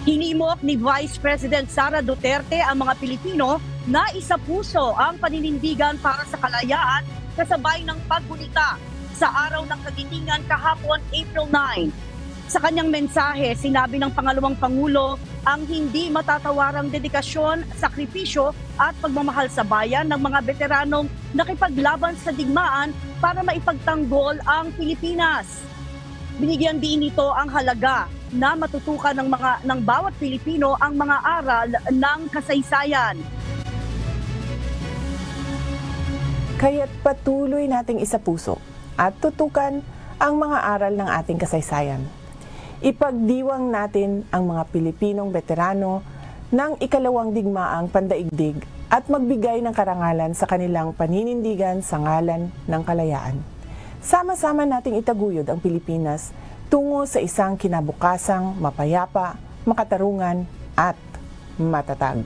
Hinimok ni Vice President Sara Duterte ang mga Pilipino na isapuso ang paninindigan para sa kalayaan kasabay ng paggunita sa araw ng kagitingan kahapon April 9. Sa kanyang mensahe, sinabi ng pangalawang Pangulo ang hindi matatawarang dedikasyon, sakripisyo at pagmamahal sa bayan ng mga veteranong nakipaglaban sa digmaan para maipagtanggol ang Pilipinas. Binigyan din nito ang halaga na matutukan ng bawat Pilipino ang mga aral ng kasaysayan. Kaya't patuloy nating isapuso at tutukan ang mga aral ng ating kasaysayan. Ipagdiwang natin ang mga Pilipinong veterano ng ikalawang digmaang pandaigdig at magbigay ng karangalan sa kanilang paninindigan sa ngalan ng kalayaan. Sama-sama nating itaguyod ang Pilipinas tungo sa isang kinabukasang mapayapa, makatarungan at matatag.